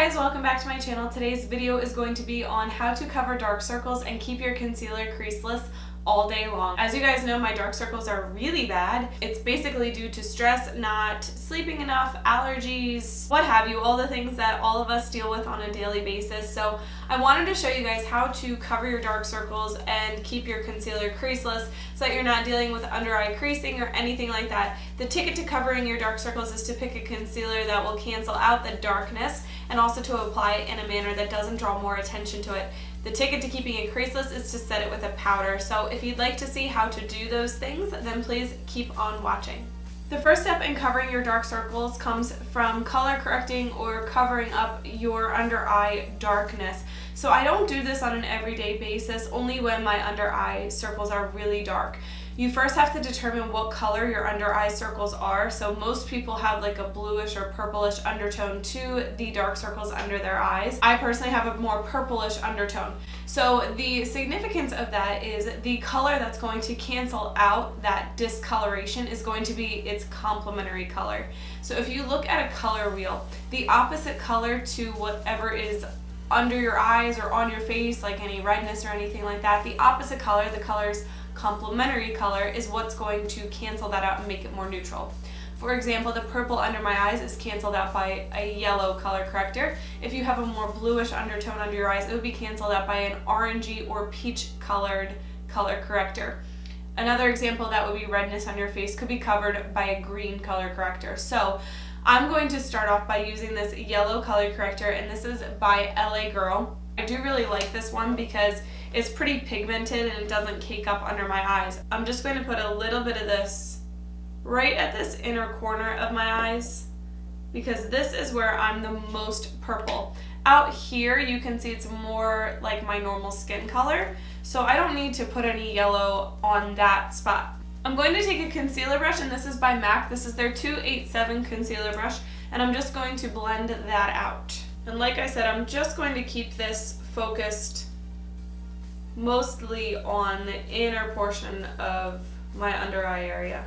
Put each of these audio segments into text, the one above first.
guys, welcome back to my channel. Today's video is going to be on how to cover dark circles and keep your concealer creaseless all day long. As you guys know, my dark circles are really bad. It's basically due to stress, not sleeping enough, allergies, what have you, all the things that all of us deal with on a daily basis. So I wanted to show you guys how to cover your dark circles and keep your concealer creaseless so that you're not dealing with under eye creasing or anything like that. The ticket to covering your dark circles is to pick a concealer that will cancel out the darkness and also to apply it in a manner that doesn't draw more attention to it. The ticket to keeping it creaseless is to set it with a powder. So if you'd like to see how to do those things, then please keep on watching. The first step in covering your dark circles comes from color correcting or covering up your under eye darkness. So I don't do this on an everyday basis, only when my under eye circles are really dark. You first have to determine what color your under eye circles are. So most people have like a bluish or purplish undertone to the dark circles under their eyes. I personally have a more purplish undertone. So the significance of that is the color that's going to cancel out that discoloration is going to be its complementary color. So if you look at a color wheel, the opposite color to whatever is under your eyes or on your face, like any redness or anything like that, the opposite color, the color's complementary color, is what's going to cancel that out and make it more neutral. For example, the purple under my eyes is canceled out by a yellow color corrector. If you have a more bluish undertone under your eyes, it would be canceled out by an orangey or peach colored color corrector. Another example that would be redness on your face could be covered by a green color corrector. So I'm going to start off by using this yellow color corrector, and this is by LA Girl. I do really like this one because it's pretty pigmented and it doesn't cake up under my eyes. I'm just going to put a little bit of this right at this inner corner of my eyes because this is where I'm the most purple. Out here you can see it's more like my normal skin color, so I don't need to put any yellow on that spot. I'm going to take a concealer brush, and this is by MAC. This is their 287 concealer brush, and I'm just going to blend that out. And like I said, I'm just going to keep this focused mostly on the inner portion of my under eye area.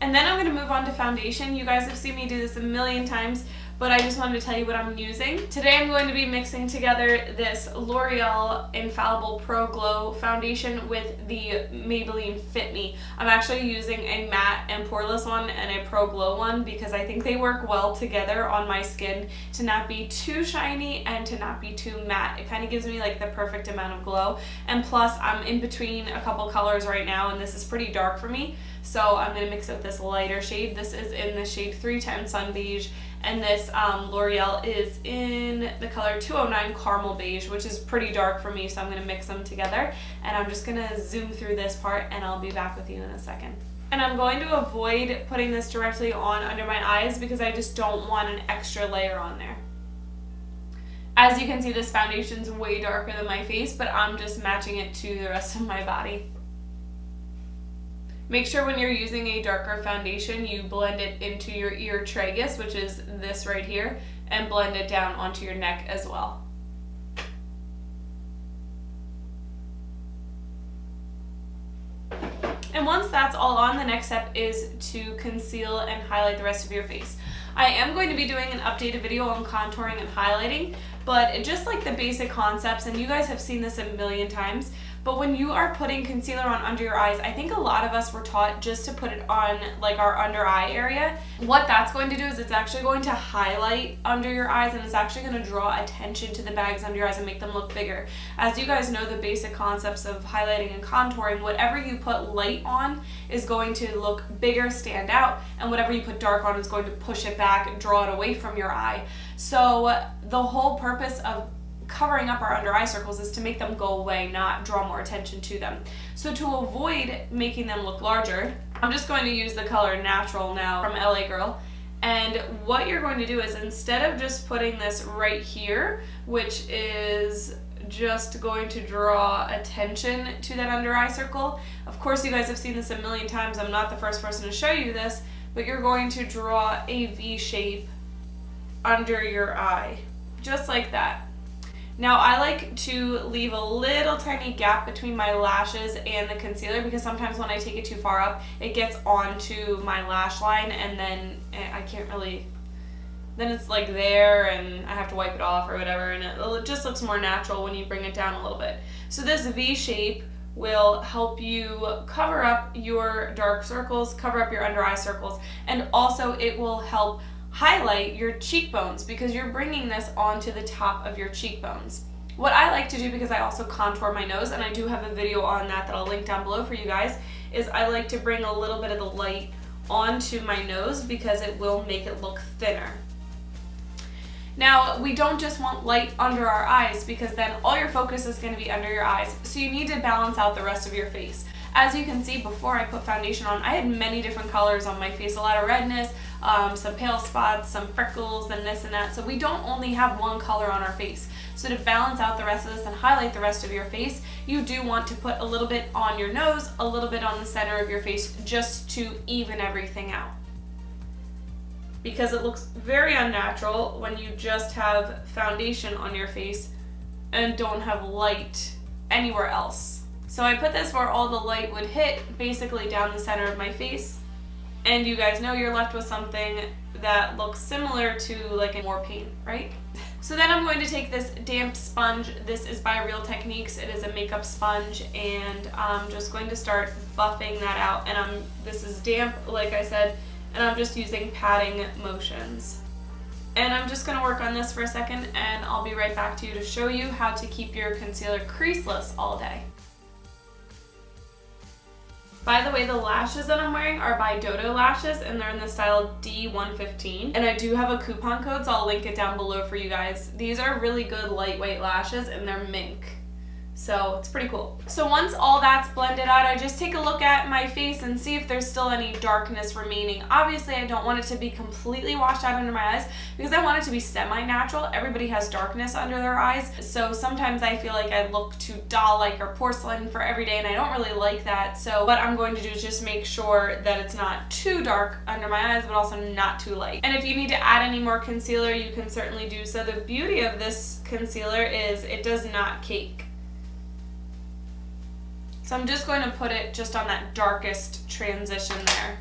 And then I'm going to move on to foundation. You guys have seen me do this a million times, but I just wanted to tell you what I'm using. Today I'm going to be mixing together this L'Oreal Infallible Pro Glow foundation with the Maybelline Fit Me. I'm actually using a matte and poreless one and a Pro Glow one because I think they work well together on my skin to not be too shiny and to not be too matte. It kind of gives me like the perfect amount of glow. And plus I'm in between a couple colors right now, and this is pretty dark for me. So I'm going to mix with this lighter shade. This is in the shade 310 Sun Beige, and this L'Oreal is in the color 209 Caramel Beige, which is pretty dark for me, so I'm going to mix them together. And I'm just going to zoom through this part, and I'll be back with you in a second. And I'm going to avoid putting this directly on under my eyes because I just don't want an extra layer on there. As you can see, this foundation's way darker than my face, but I'm just matching it to the rest of my body. Make sure when you're using a darker foundation, you blend it into your ear tragus, which is this right here, and blend it down onto your neck as well. And once that's all on, the next step is to conceal and highlight the rest of your face. I am going to be doing an updated video on contouring and highlighting, but just like the basic concepts, and you guys have seen this a million times, but when you are putting concealer on under your eyes, I think a lot of us were taught just to put it on like our under eye area. What that's going to do is it's actually going to highlight under your eyes, and it's actually going to draw attention to the bags under your eyes and make them look bigger. As you guys know, the basic concepts of highlighting and contouring, whatever you put light on is going to look bigger, stand out, and whatever you put dark on is going to push it back, draw it away from your eye. So the whole purpose of covering up our under eye circles is to make them go away, not draw more attention to them. So to avoid making them look larger, I'm just going to use the color Natural now from LA Girl. And what you're going to do is, instead of just putting this right here, which is just going to draw attention to that under eye circle, of course you guys have seen this a million times, I'm not the first person to show you this, but you're going to draw a V shape under your eye, just like that. Now I like to leave a little tiny gap between my lashes and the concealer because sometimes when I take it too far up, it gets onto my lash line and then I can't really, then it's like there and I have to wipe it off or whatever, and it just looks more natural when you bring it down a little bit. So this V shape will help you cover up your dark circles, cover up your under eye circles, and also it will help highlight your cheekbones because you're bringing this onto the top of your cheekbones. What I like to do, because I also contour my nose, and I do have a video on that I'll link down below for you guys, is I like to bring a little bit of the light onto my nose because it will make it look thinner. Now, we don't just want light under our eyes because then all your focus is going to be under your eyes, so you need to balance out the rest of your face. As you can see, before I put foundation on, I had many different colors on my face, a lot of redness, some pale spots, some freckles, and this and that, so we don't only have one color on our face. So to balance out the rest of this and highlight the rest of your face, you do want to put a little bit on your nose, a little bit on the center of your face, just to even everything out. Because it looks very unnatural when you just have foundation on your face and don't have light anywhere else. So I put this where all the light would hit, basically down the center of my face, and you guys know you're left with something that looks similar to like a more paint, right? So then I'm going to take this damp sponge. This is by Real Techniques. It is a makeup sponge, and I'm just going to start buffing that out. And this is damp, like I said, and I'm just using patting motions. And I'm just going to work on this for a second, and I'll be right back to you to show you how to keep your concealer creaseless all day. By the way, the lashes that I'm wearing are by Dodo Lashes, and they're in the style D115. And I do have a coupon code, so I'll link it down below for you guys. These are really good lightweight lashes, and they're mink. So it's pretty cool. So once all that's blended out, I just take a look at my face and see if there's still any darkness remaining. Obviously, I don't want it to be completely washed out under my eyes because I want it to be semi-natural. Everybody has darkness under their eyes, so sometimes I feel like I look too doll-like or porcelain for every day, and I don't really like that. So what I'm going to do is just make sure that it's not too dark under my eyes, but also not too light. And if you need to add any more concealer, you can certainly do so. The beauty of this concealer is it does not cake. So I'm just going to put it just on that darkest transition there.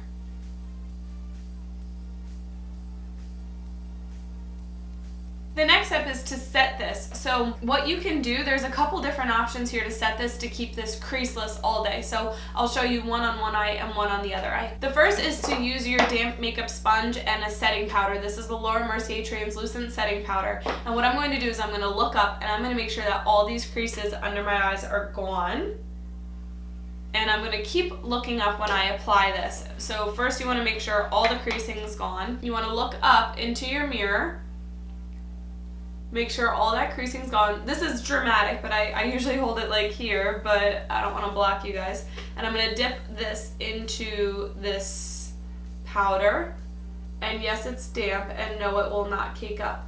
The next step is to set this. So what you can do, there's a couple different options here to set this to keep this creaseless all day. So I'll show you one on one eye and one on the other eye. The first is to use your damp makeup sponge and a setting powder. This is the Laura Mercier Translucent Setting Powder. And what I'm going to do is I'm going to look up and I'm going to make sure that all these creases under my eyes are gone. And I'm going to keep looking up when I apply this. So first you want to make sure all the creasing is gone. You want to look up into your mirror. Make sure all that creasing's gone. This is dramatic, but I usually hold it like here, but I don't want to block you guys. And I'm going to dip this into this powder. And yes, it's damp, and no, it will not cake up.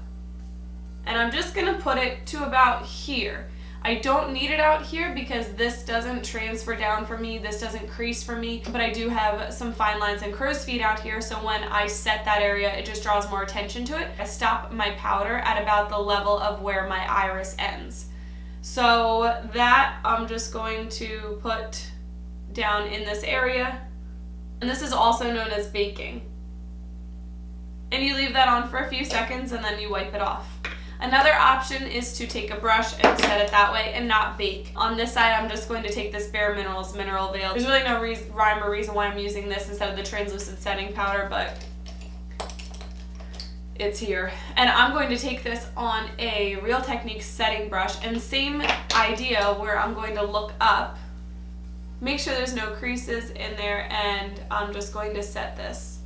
And I'm just going to put it to about here. I don't need it out here because this doesn't transfer down for me, this doesn't crease for me, but I do have some fine lines and crow's feet out here, so when I set that area, it just draws more attention to it. I stop my powder at about the level of where my iris ends. So that I'm just going to put down in this area, and this is also known as baking. And you leave that on for a few seconds and then you wipe it off. Another option is to take a brush and set it that way and not bake. On this side, I'm just going to take this Bare Minerals Mineral Veil. There's really no rhyme or reason why I'm using this instead of the translucent setting powder, but it's here. And I'm going to take this on a Real Techniques setting brush, and same idea where I'm going to look up, make sure there's no creases in there, and I'm just going to set this.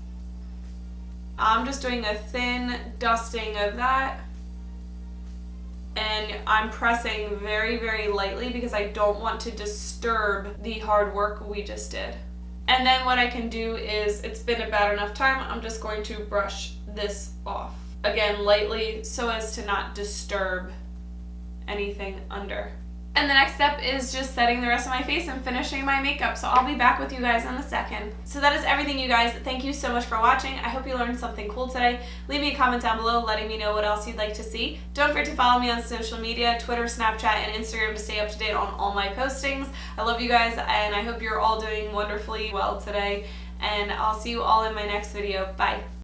I'm just doing a thin dusting of that. And I'm pressing very, very lightly because I don't want to disturb the hard work we just did. And then what I can do is, it's been about enough time, I'm just going to brush this off. Again, lightly, so as to not disturb anything under. And the next step is just setting the rest of my face and finishing my makeup. So I'll be back with you guys in a second. So that is everything, you guys. Thank you so much for watching. I hope you learned something cool today. Leave me a comment down below letting me know what else you'd like to see. Don't forget to follow me on social media, Twitter, Snapchat, and Instagram to stay up to date on all my postings. I love you guys, and I hope you're all doing wonderfully well today. And I'll see you all in my next video. Bye.